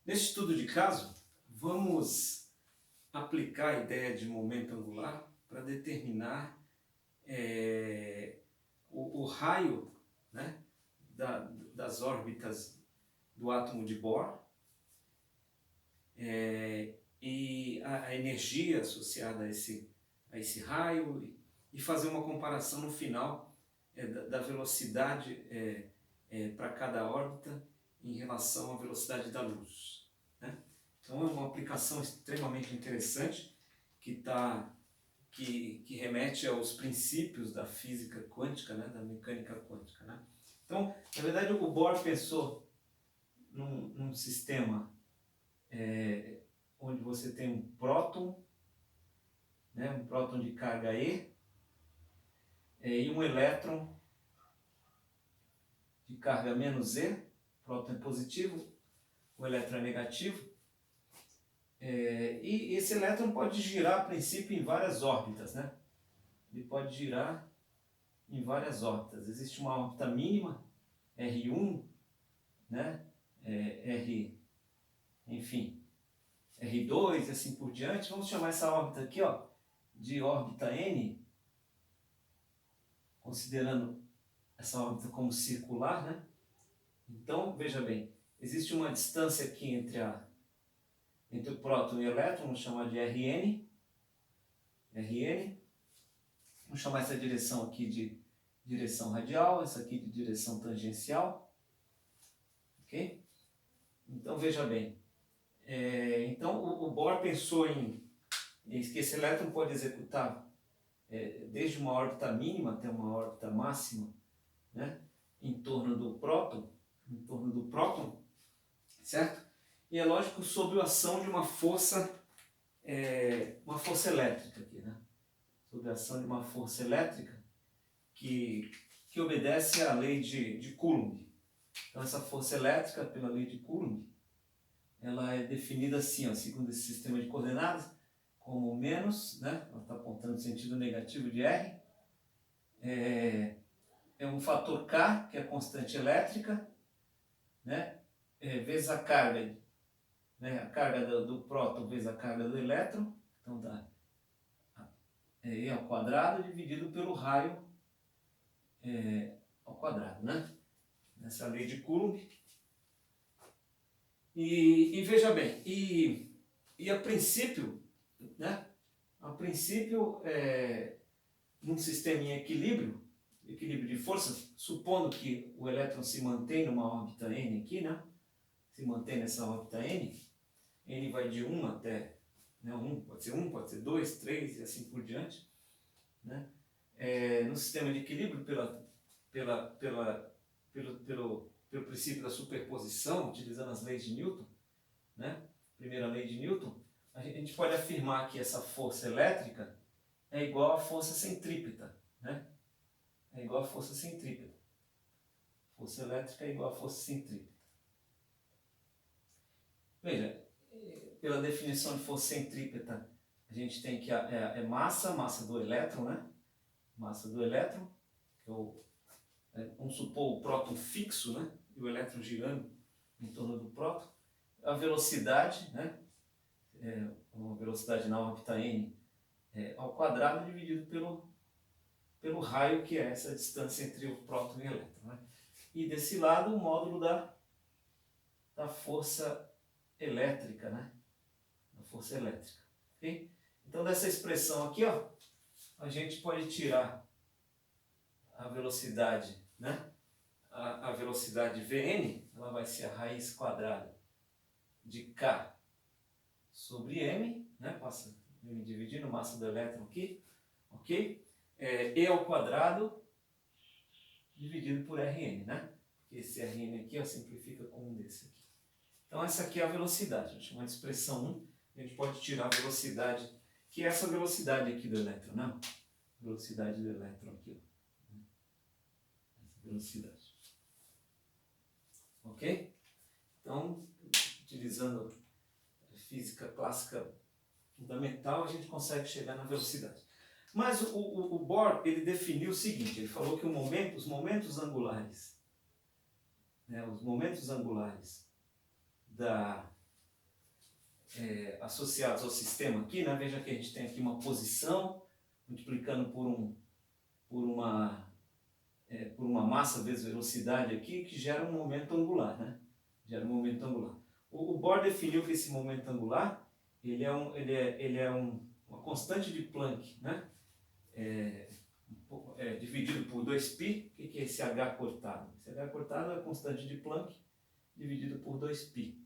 Neste estudo de caso, vamos aplicar a ideia de momento angular para determinar o raio, né, das órbitas do átomo de Bohr e a energia associada a esse raio e fazer uma comparação no final da velocidade para cada órbita em relação à velocidade da luz. Né? Então é uma aplicação extremamente interessante que remete aos princípios da física quântica, né? Da mecânica quântica. Né? Então, na verdade, o Bohr pensou num sistema onde você tem um próton, né? Um próton de carga e um elétron de carga menos E, o próton é positivo, o elétron é negativo, e esse elétron pode girar, a princípio, em várias órbitas, né? Ele pode girar em várias órbitas. Existe uma órbita mínima, R1, né? Enfim, R2 e assim por diante. Vamos chamar essa órbita aqui, ó, de órbita N, considerando essa órbita como circular, né? Então, veja bem, existe uma distância aqui entre o próton e o elétron, vamos chamar de Rn. Vamos chamar essa direção aqui de direção radial, essa aqui de direção tangencial. Ok? Então, veja bem. Então, o Bohr pensou em que esse elétron pode executar desde uma órbita mínima até uma órbita máxima, né? Em torno do próton, certo? E é lógico, sob a ação de uma força elétrica aqui, né? Sob a ação de uma força elétrica que obedece à lei de Coulomb. Então, essa força elétrica, pela lei de Coulomb, ela é definida assim, ó, segundo esse sistema de coordenadas, como menos, né? Ela está apontando no sentido negativo de R, é um fator K, que é a constante elétrica, né? Vezes a carga, né? A carga do próton vezes a carga do elétron, então dá E ao quadrado dividido pelo raio ao quadrado, né? Essa lei de Coulomb. E veja bem, e a princípio, né? A princípio, num sistema em equilíbrio de forças, supondo que o elétron se mantém numa órbita N aqui, né? Se mantém nessa órbita N vai de 1 até, né? 1, pode ser 2, 3 e assim por diante, né? No sistema de equilíbrio pelo princípio da superposição, utilizando as leis de Newton, né? Primeira lei de Newton, a gente pode afirmar que essa força elétrica é igual à força centrípeta, né? É igual à força centrípeta. Força elétrica é igual à força centrípeta. Veja, pela definição de força centrípeta, a gente tem que massa do elétron, né? Massa do elétron, que vamos supor o próton fixo, né? E o elétron girando em torno do próton. A velocidade, né? Uma velocidade na órbita n ao quadrado dividido pelo raio, que é essa distância entre o próton e o elétron. Né? E desse lado o módulo da força elétrica, né? Da força elétrica. Okay? Então dessa expressão aqui, ó, a gente pode tirar a velocidade, né? A velocidade Vn, ela vai ser a raiz quadrada de K sobre M, né? Passa M dividindo massa do elétron aqui, ok? E ao quadrado dividido por Rn, né? Porque esse Rn aqui, ó, simplifica com um desse aqui. Então essa aqui é a velocidade, a gente chama de expressão 1, a gente pode tirar a velocidade, que é essa velocidade aqui do elétron, não? Velocidade do elétron aqui, ó. Essa velocidade. Ok? Então, utilizando a física clássica fundamental, a gente consegue chegar na velocidade. Mas o Bohr, ele definiu o seguinte, ele falou que os momentos angulares, né, os momentos angulares associados ao sistema aqui, né? Veja que a gente tem aqui uma posição multiplicando por uma massa vezes velocidade aqui, que gera um momento angular, né? Gera um momento angular. O Bohr definiu que esse momento angular ele é uma constante de Planck, né? Dividido por 2π. O que é esse h cortado? Esse h cortado é a constante de Planck dividido por 2π.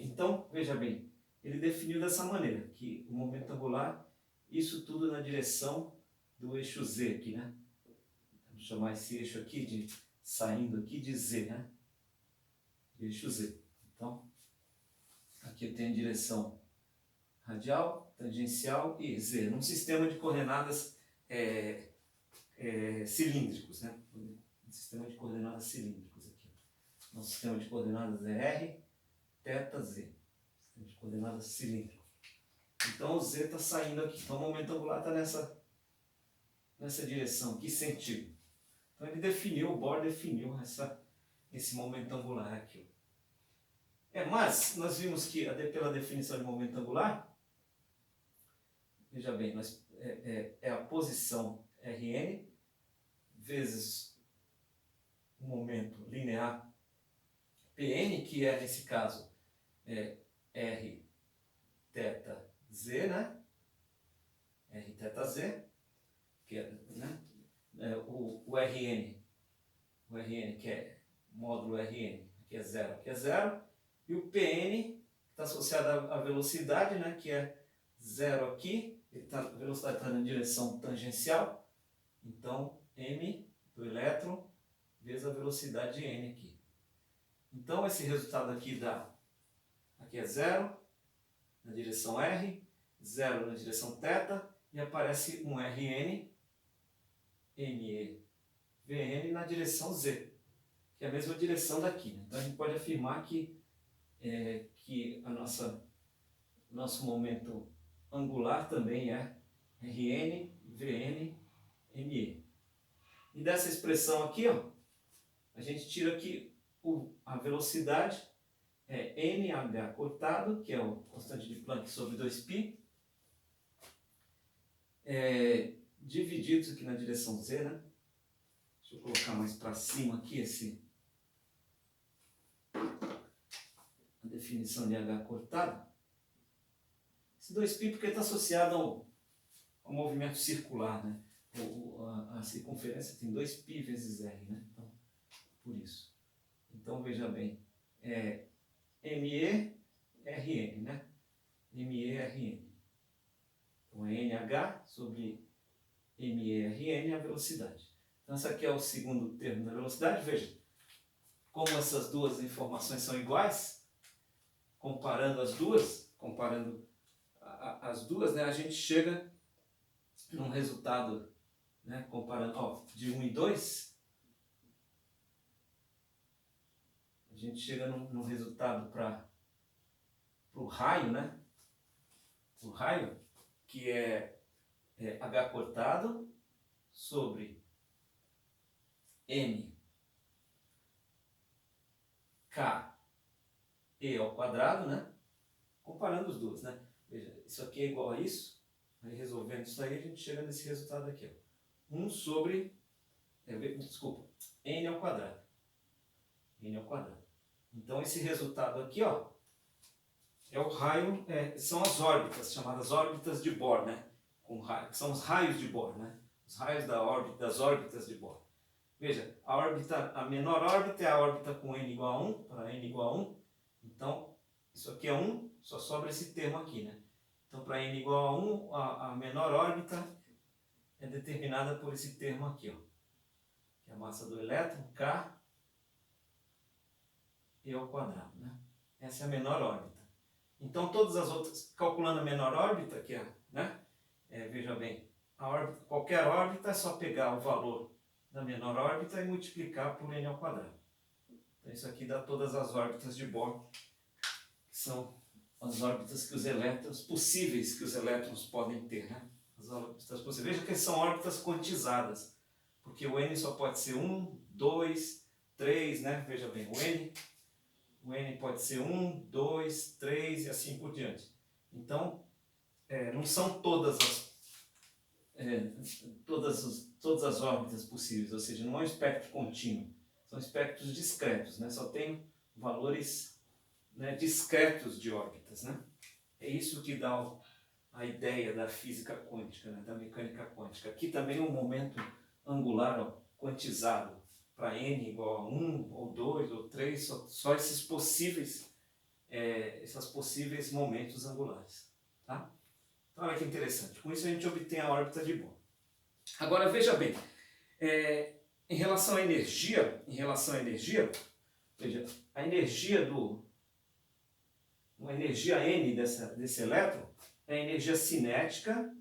Então, veja bem, ele definiu dessa maneira, que o momento angular, isso tudo na direção do eixo z aqui, né? Vamos chamar esse eixo aqui saindo aqui de z, né? Eixo z. Então, aqui eu tenho a direção radial, tangencial e z, num sistema de coordenadas cilíndricos, né? Um sistema de coordenadas cilíndricos aqui. Nosso sistema de coordenadas é r, θ, z. Sistema de coordenadas cilíndrico. Então o z está saindo aqui. Então o momento angular está nessa direção. Que sentido? Então o Bohr definiu esse momento angular aqui. Mas nós vimos que pela definição de momento angular, veja bem, é a posição Rn vezes o momento linear Pn, que nesse caso R θ z, né? R θ z, que né? O Rn, que é módulo Rn, aqui é 0, aqui é 0, e o Pn está associado à velocidade, né? Que é 0 aqui, a velocidade está na direção tangencial, então m do elétron vezes a velocidade de n aqui. Então esse resultado aqui aqui é 0 na direção r, 0 na direção θ, e aparece um Rn, Me, Vn na direção z, que é a mesma direção daqui, né? Então a gente pode afirmar que nosso momento angular também é Rn, Vn, Me. E dessa expressão aqui, ó, a gente tira aqui a velocidade nh cortado, que é o constante de Planck sobre 2π, divididos aqui na direção z, né? Deixa eu colocar mais para cima aqui a definição de h cortado. Esse 2π porque está associado ao movimento circular, né? A circunferência tem 2π vezes r, né? Então, por isso. Então, veja bem, Me, Rn, né? Me, Rn. Então, é nh sobre Me, Rn, a velocidade. Então, esse aqui é o segundo termo da velocidade. Veja, como essas duas informações são iguais, comparando as duas, né, a gente chega num resultado, né, comparando de 1 e 2, a gente chega num resultado para o raio, né? O raio, que é h cortado sobre m k e ao quadrado, né? Comparando os dois, né? Veja, isso aqui é igual a isso. Aí resolvendo isso aí, a gente chega nesse resultado aqui, ó. 1 sobre, n ao quadrado. N ao quadrado. Então esse resultado aqui, ó, é o raio, são as órbitas, chamadas órbitas de Bohr, né? Que são os raios de Bohr, né? Os raios das órbitas de Bohr. Veja, a menor órbita é a órbita com n igual a 1, para n igual a 1. Então, isso aqui é 1, só sobra esse termo aqui, né? Então, para n igual a 1, a menor órbita é determinada por esse termo aqui, ó, que é a massa do elétron, K, e ao quadrado, né? Essa é a menor órbita. Então, todas as outras, calculando a menor órbita, que é, né? Veja bem, qualquer órbita é só pegar o valor da menor órbita e multiplicar por n ao quadrado. Então, isso aqui dá todas as órbitas de Bohr, que são as órbitas possíveis que os elétrons podem ter, né? As órbitas possíveis. Veja que são órbitas quantizadas, porque o n só pode ser 1, 2, 3, né? Veja bem, o N pode ser 1, 2, 3 e assim por diante. Então, não são todas as órbitas possíveis, ou seja, não é um espectro contínuo, são espectros discretos, né? Só tem valores, né, discretos de órbitas, né? É isso que dá a ideia da física quântica, né, da mecânica quântica. Aqui também um momento angular, ó, quantizado para n igual a 1, ou 2, ou 3, só esses possíveis momentos angulares. Tá? Então olha que interessante. Com isso a gente obtém a órbita de Bohr. Agora veja bem, em relação à energia, veja, a energia uma energia N desse elétron é a energia cinética,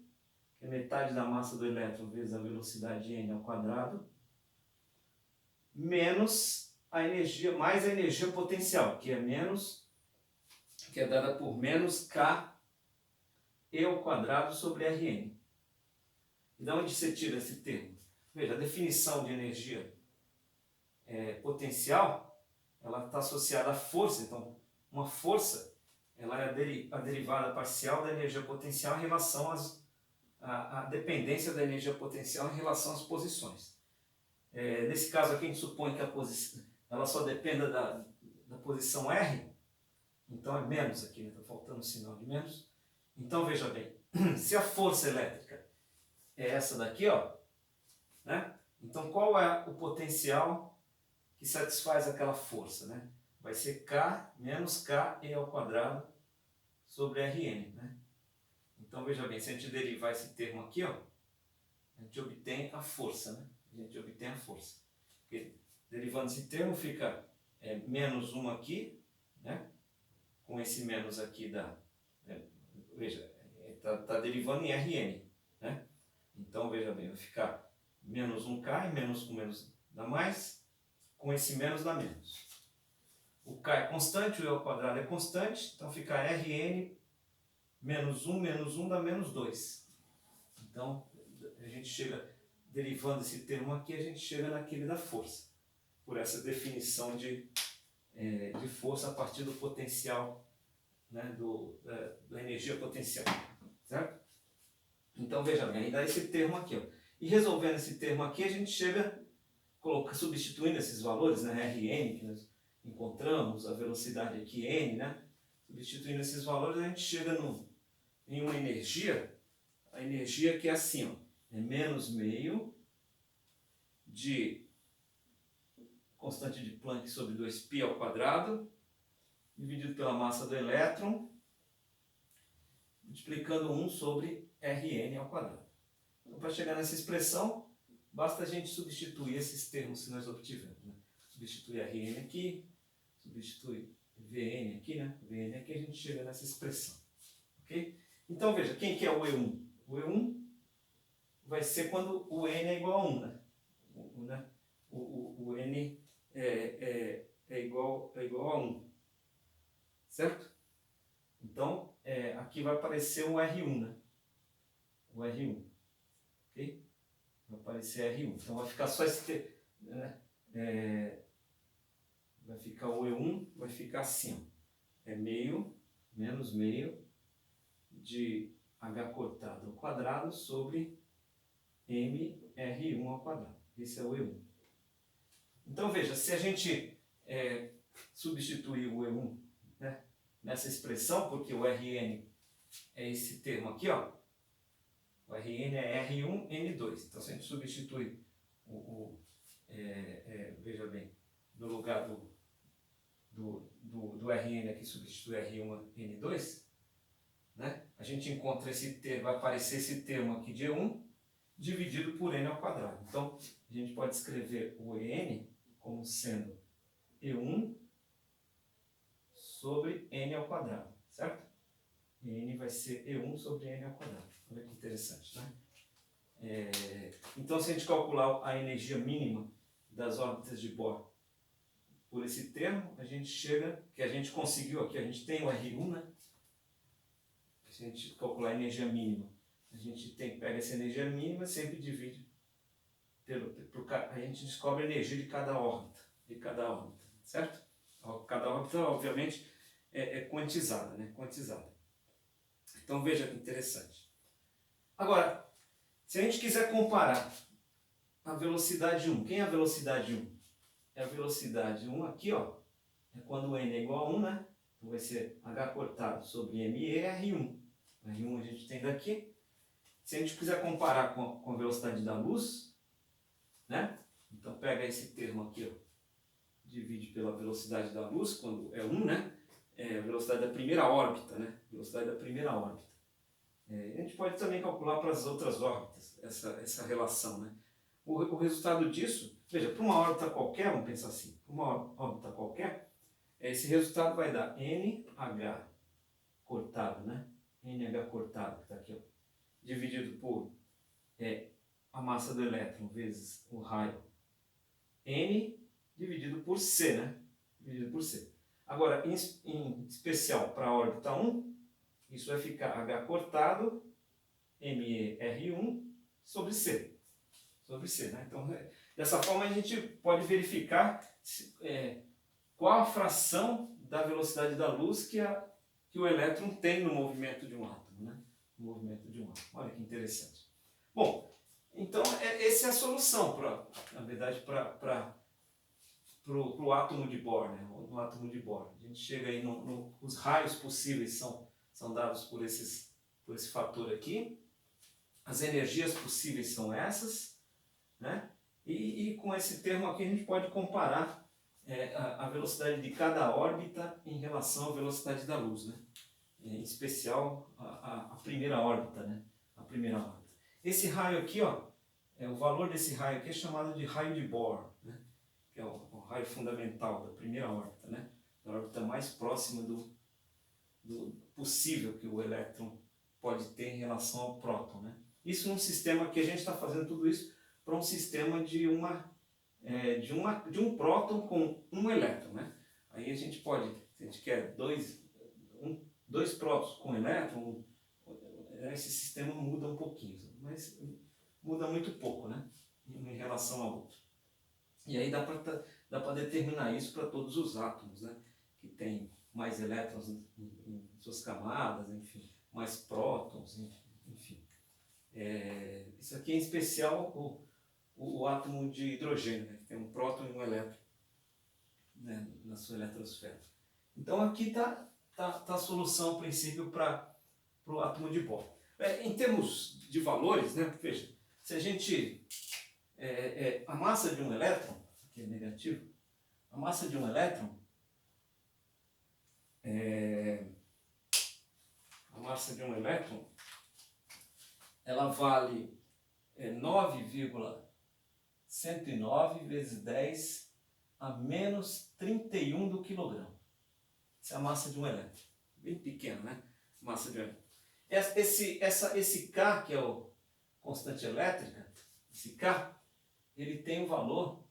que é metade da massa do elétron vezes a velocidade n ao quadrado, menos mais a energia potencial, que é dada por menos k e ao quadrado sobre Rn. E de onde você tira esse termo? Veja, a definição de energia potencial, ela está associada à força. Então, uma força, ela é a derivada parcial da energia potencial em relação à dependência da energia potencial em relação às posições. Nesse caso aqui, a gente supõe que ela só dependa da posição R, então é menos aqui, está faltando um sinal de menos. Então veja bem, se a força elétrica é essa daqui, ó, né? Então qual é o potencial que satisfaz aquela força, né? Vai ser K menos K e ao quadrado sobre Rn, né? Então veja bem, se a gente derivar esse termo aqui, ó, a gente obtém a força, né? Porque derivando esse termo fica menos 1 aqui, né? Com esse menos aqui veja, está derivando em Rn, né? Então veja bem, vai ficar menos 1k e menos com menos dá mais, com esse menos dá menos. O k é constante, o e ao quadrado é constante, então fica Rn menos 1 dá menos 2. Então a gente chega, derivando esse termo aqui, a gente chega naquele da força, por essa definição de força a partir do potencial, né, da energia potencial, certo? Então veja bem, aí dá esse termo aqui, ó. E resolvendo esse termo aqui, a gente chega, substituindo esses valores, né, Rn, que nós encontramos, a velocidade aqui n, né, substituindo esses valores, a gente chega em uma energia, a energia que é assim, ó, é menos meio de constante de Planck sobre 2π ao quadrado, dividido pela massa do elétron, multiplicando 1 sobre Rn ao quadrado. Então, para chegar nessa expressão, basta a gente substituir esses termos que nós obtivemos, né? Substitui Rn aqui, substitui Vn aqui, né? Vn aqui, a gente chega nessa expressão. Ok? Então, veja, quem que é o E1? O E1 vai ser quando o n é igual a 1, né? O n é igual a 1. Certo? Então, aqui vai aparecer o R1, né? O R1. Ok? Vai aparecer R1. Então, vai ficar só esse... né? Vai ficar o E1, vai ficar assim. É meio, menos meio de H cortado ao quadrado sobre MR1 ao quadrado. Esse é o E1. Então, veja, se a gente substituir o E1, né, nessa expressão, porque o Rn é esse termo aqui, ó. O Rn é R1, N2. Então, se a gente substituir veja bem, no lugar do Rn aqui, substitui R1, N2, né, a gente encontra esse termo, vai aparecer esse termo aqui de E1, dividido por n ao quadrado. Então, a gente pode escrever o En como sendo E1 sobre n ao quadrado, certo? N vai ser E1 sobre n ao quadrado. Olha que interessante, né? Então, se a gente calcular a energia mínima das órbitas de Bohr por esse termo, a gente chega, que a gente conseguiu aqui, a gente tem o R1, né? Se a gente calcular a energia mínima, a gente pega essa energia mínima e sempre divide a gente descobre a energia de cada órbita, certo? Cada órbita, obviamente, é quantizada, né? Quantizada. Então veja que interessante. Agora, se a gente quiser comparar a velocidade 1, quem é a velocidade 1? É a velocidade 1 aqui, ó, é quando o n é igual a 1, né? Então vai ser h cortado sobre me r1. R1 a gente tem daqui. Se a gente quiser comparar com a velocidade da luz, né? Então pega esse termo aqui, ó, divide pela velocidade da luz, quando é 1, né? É a velocidade da primeira órbita, né? Velocidade da primeira órbita. A gente pode também calcular para as outras órbitas essa relação, né? O resultado disso, veja, para uma órbita qualquer, vamos pensar assim, para uma órbita qualquer, esse resultado vai dar NH cortado, né? NH cortado, que está aqui, ó, dividido por a massa do elétron vezes o raio N dividido por C, né? Dividido por C. Agora, em especial para a órbita 1, isso vai ficar H cortado, MER1 sobre C. Sobre C, né? Então, dessa forma a gente pode verificar qual a fração da velocidade da luz que o elétron tem no movimento de um átomo, né? No movimento de um átomo. Olha que interessante. Bom, então essa é a solução, na verdade, para o átomo de Bohr, né? No átomo de Bohr. A gente chega aí os raios possíveis são dados por esse fator aqui. As energias possíveis são essas, né? E com esse termo aqui a gente pode comparar a velocidade de cada órbita em relação à velocidade da luz, né? Em especial a primeira órbita, né? A primeira órbita. Esse raio aqui, ó, o valor desse raio aqui é chamado de raio de Bohr, né? Que é o raio fundamental da primeira órbita, né? A órbita mais próxima do possível que o elétron pode ter em relação ao próton, né? Isso num sistema que a gente está fazendo tudo isso para um sistema de um próton com um elétron, né? Aí a gente pode, se a gente quer dois prótons com elétron, esse sistema muda um pouquinho, mas muda muito pouco, né? Em relação ao outro. E aí dá para determinar isso para todos os átomos, né? Que tem mais elétrons em suas camadas, enfim, mais prótons, enfim. Isso aqui é em especial o átomo de hidrogênio, né? Que tem um próton e um elétron, né? Na sua eletrosfera. Então aqui está a solução, a princípio, para o átomo de Bohr. Em termos de valores, né? Veja, se a gente... a massa de um elétron, aqui é negativo, a massa de um elétron, ela vale 9,109 vezes 10 a menos 31 do quilograma. Essa é a massa de um elétron. Bem pequena, né? Massa de um elétron. Esse K, que é o constante elétrica, esse K, ele tem um valor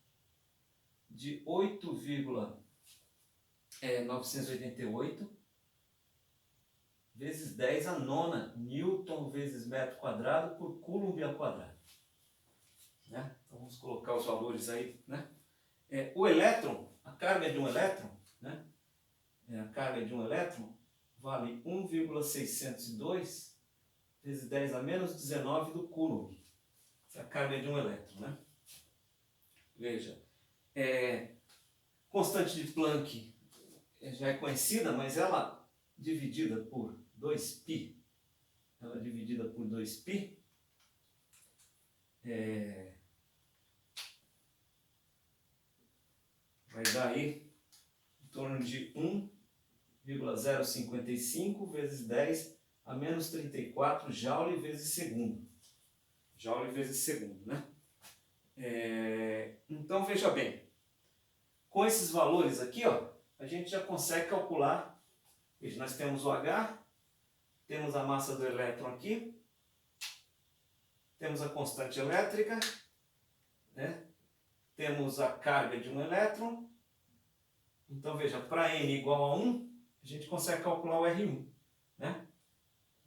de 8,988 vezes 10 a nona newton vezes metro quadrado por coulomb ao quadrado. Né? Então vamos colocar os valores aí, né? O elétron, a carga de um elétron, né? A carga de um elétron vale 1,602 vezes 10 a menos 19 do coulomb. Essa é a carga de um elétron, né? Veja, constante de Planck já é conhecida, mas ela dividida por 2π, vai dar aí em torno de 1,055 vezes 10 a menos 34 joule vezes segundo. Joule vezes segundo, né? Então veja bem, com esses valores aqui, ó, a gente já consegue calcular. Veja, nós temos o H, temos a massa do elétron aqui, temos a constante elétrica, né? Temos a carga de um elétron. Então veja, para n igual a 1, a gente consegue calcular o R1, né?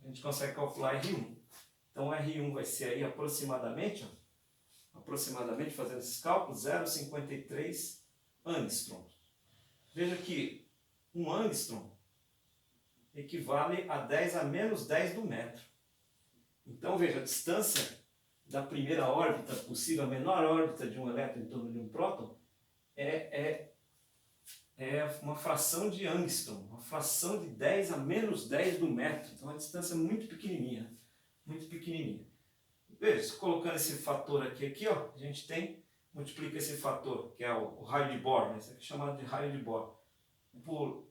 A gente consegue calcular R1. Então o R1 vai ser aí aproximadamente, fazendo esses cálculos, 0,53 angstroms. veja que um angstrom equivale a 10 a menos 10 do metro. Então, veja, a distância da primeira órbita possível, a menor órbita de um elétron em torno de um próton, é uma fração de angstrom, uma fração de 10 a menos 10 do metro. Então, uma distância muito pequenininha, muito pequenininha. Veja, colocando esse fator aqui, ó, a gente multiplica esse fator, que é o raio de Bohr, né? Isso aqui é chamado de raio de Bohr, por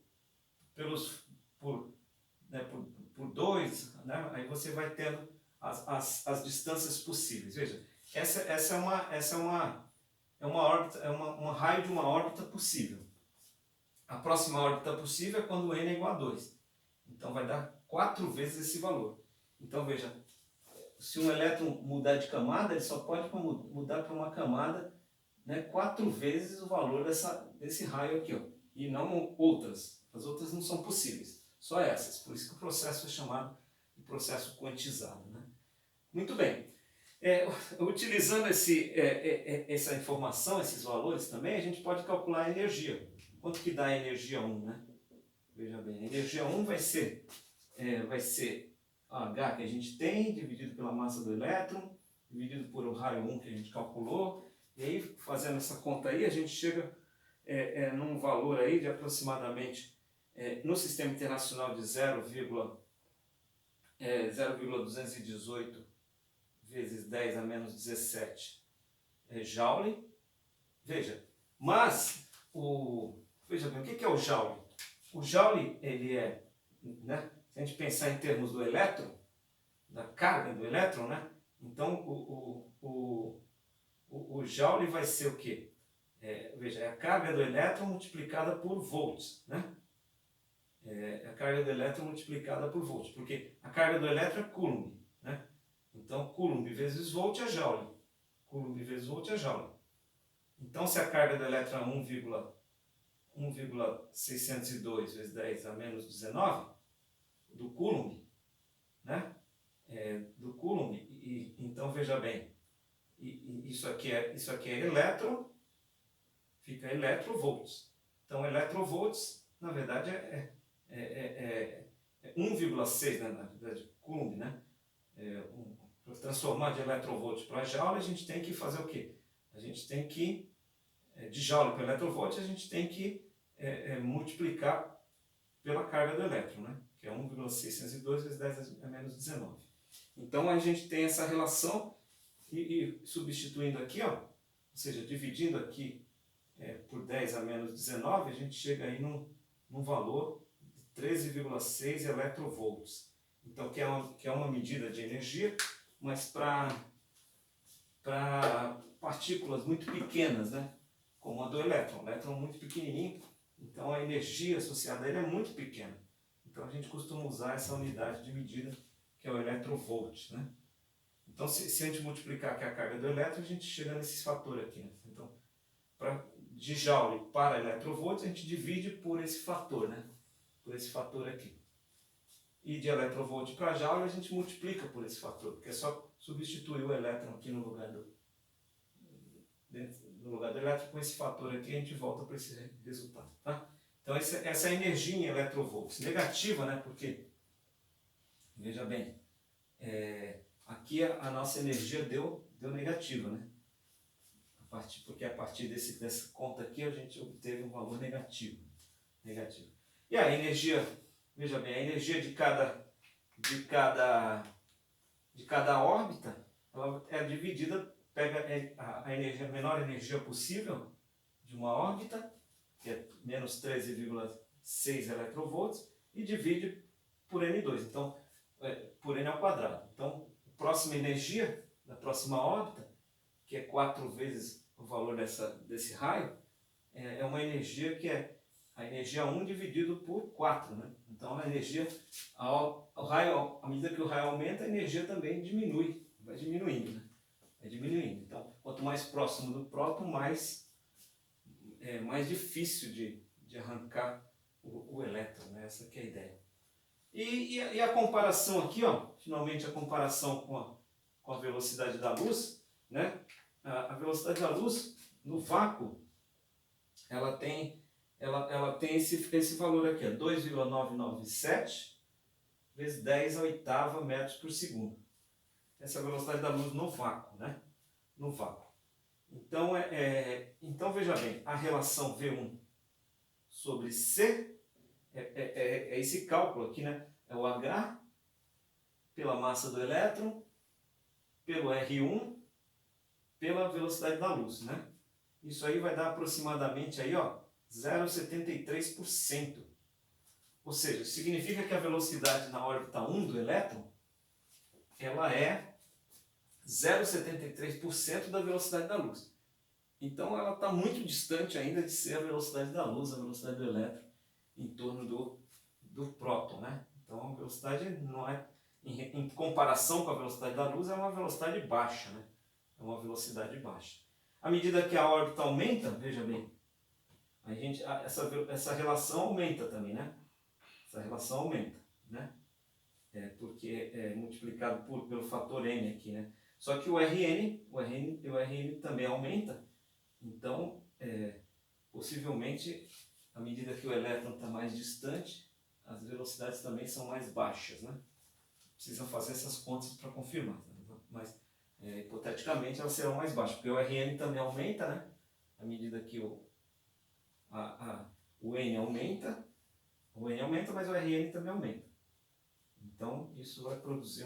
2, né? Aí você vai tendo as distâncias possíveis. Veja, essa é uma órbita, um raio de uma órbita possível. A próxima órbita possível é quando n é igual a 2. Então vai dar 4 vezes esse valor. Então veja, se um elétron mudar de camada, ele só pode mudar para uma camada, né, 4 vezes o valor desse raio aqui, ó, e não outras. As outras não são possíveis, só essas. Por isso que o processo é chamado de processo quantizado, né? Muito bem. Utilizando essa informação, esses valores também, a gente pode calcular a energia. Quanto que dá a energia 1, né? Veja bem, a energia 1 vai ser a H que a gente tem, dividido pela massa do elétron, dividido por o raio 1 que a gente calculou, e aí, fazendo essa conta aí, a gente chega num valor aí de aproximadamente, no sistema internacional, de 0,218 vezes 10 a menos 17 Joule. Veja, mas, veja bem, o que é o Joule? O Joule, ele né, se a gente pensar em termos do elétron, da carga do elétron, né? Então, o Joule vai ser o quê? Veja, é a carga do elétron multiplicada por volts, né? É a carga do elétron multiplicada por volts, porque a carga do elétron é Coulomb, né? Então, Coulomb vezes volt é Joule. Coulomb vezes volt é Joule. Então, se a carga do elétron é 1,602 vezes 10 a menos 19 do Coulomb, né? Do Coulomb, então veja bem, isso aqui é elétron, fica electrovolts. Então, electrovolts, na verdade, é 1,6, né, na verdade, Coulomb, né? Para transformar de electrovolt para joule, a gente tem que fazer o quê? A gente tem que, de joule para electrovolt, a gente tem que multiplicar pela carga do elétron, né? Que é 1,602 vezes 10 a menos 19. Então, a gente tem essa relação e substituindo aqui, ó, ou seja, dividindo aqui por 10 a menos 19, a gente chega aí num valor de 13,6 electrovolts. Então, que é uma medida de energia, mas para partículas muito pequenas, né? Como a do elétron. O elétron é muito pequenininho, então a energia associada a ele é muito pequena. Então, a gente costuma usar essa unidade de medida, que é o electrovolt, né? Então, se a gente multiplicar aqui a carga do elétron, a gente chega nesse fator aqui, né? Então, de joule para electrovolt, a gente divide por esse fator, né? Por esse fator aqui. E de electrovolt para joule, a gente multiplica por esse fator, porque é só substituir o elétron aqui no lugar do elétron com esse fator aqui, a gente volta para esse resultado, tá? Então, essa é a energia em electrovolts. Negativa, né? Porque, veja bem, aqui a nossa energia deu negativa, né? Porque a partir dessa conta aqui a gente obteve um valor negativo. E a energia, veja bem, a energia de cada órbita, ela é dividida, pega a menor energia possível de uma órbita, que é menos 13,6 electrovolts, e divide por N2, então, por N ao quadrado. Então, a próxima energia da próxima órbita, que é 4 vezes o valor desse raio, é uma energia que é a energia 1 dividido por 4, né? Então, a energia, à medida que o raio aumenta, a energia também diminui, vai diminuindo, né? Vai diminuindo. Então, quanto mais próximo do próton, mais difícil de arrancar o elétron, né? Essa que é a ideia. E a comparação aqui, ó, finalmente a comparação com a velocidade da luz, né? A velocidade da luz no vácuo, ela tem ela tem esse valor aqui, 2,997 vezes 10 a oitava metros por segundo. Essa é a velocidade da luz no vácuo, né? No vácuo. Então, então veja bem, a relação V1 sobre C é esse cálculo aqui, né? É o H pela massa do elétron, pelo R1, pela velocidade da luz, né? Isso aí vai dar aproximadamente aí, ó, 0,73%. Ou seja, significa que a velocidade na órbita 1 do elétron, ela é 0,73% da velocidade da luz. Então ela está muito distante ainda de ser a velocidade da luz, a velocidade do elétron, em torno do próton, né? Então a velocidade não é, em comparação com a velocidade da luz, é uma velocidade baixa, né? É uma velocidade baixa. À medida que a órbita aumenta, veja bem, essa relação aumenta também, né? Essa relação aumenta, né? Porque é multiplicado pelo fator n aqui, né? Só que o RN também aumenta, então possivelmente, à medida que o elétron está mais distante, as velocidades também são mais baixas, né? Precisam fazer essas contas para confirmar, né? Mas hipoteticamente elas serão mais baixas, porque o RN também aumenta, né? À medida que o N aumenta, mas o RN também aumenta. Então isso vai produzir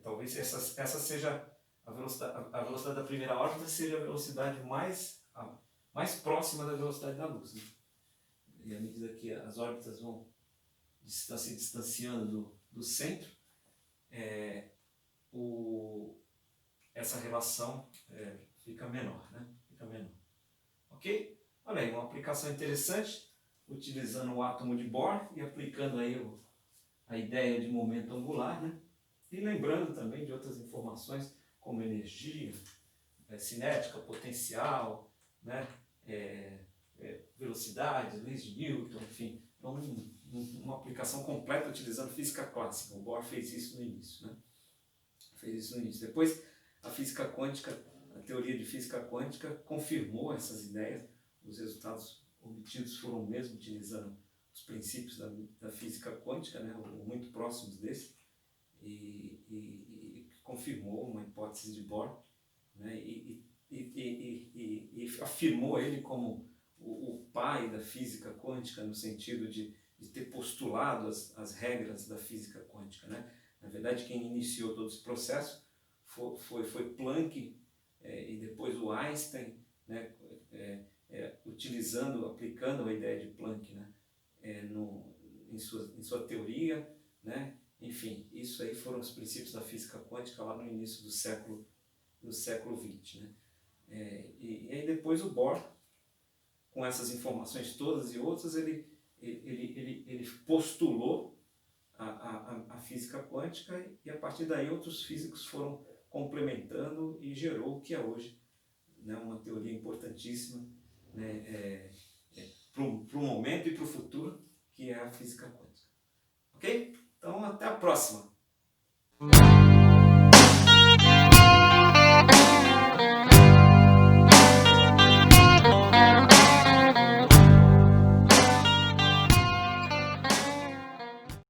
talvez essa seja a velocidade da primeira órbita, seja a velocidade mais próxima da velocidade da luz, né? E à medida que as órbitas vão se distanciando do centro, essa relação fica menor, né? Fica menor. Ok? Olha aí, uma aplicação interessante, utilizando o átomo de Bohr e aplicando aí a ideia de momento angular, né? E lembrando também de outras informações, como energia, cinética, potencial, né? Velocidade, leis de Newton, enfim. Então, uma aplicação completa utilizando física clássica. O Bohr fez isso no início, né? Depois, a física quântica, a teoria de física quântica confirmou essas ideias. Os resultados obtidos foram mesmo utilizando os princípios da física quântica, né? Ou muito próximos desse, e confirmou uma hipótese de Bohr, né? E afirmou ele como o pai da física quântica, no sentido de ter postulado as regras da física quântica, né? Na verdade, quem iniciou todo esse processo foi Planck, e depois o Einstein, né? Aplicando a ideia de Planck, né? Em sua teoria, né? Enfim, isso aí foram os princípios da física quântica lá no início do século XX, né? E aí depois o Bohr, com essas informações todas e outras, ele postulou a física quântica, e a partir daí outros físicos foram complementando e gerou o que é hoje, né, uma teoria importantíssima, né, para o momento e para o futuro, que é a física quântica. Ok? Então até a próxima!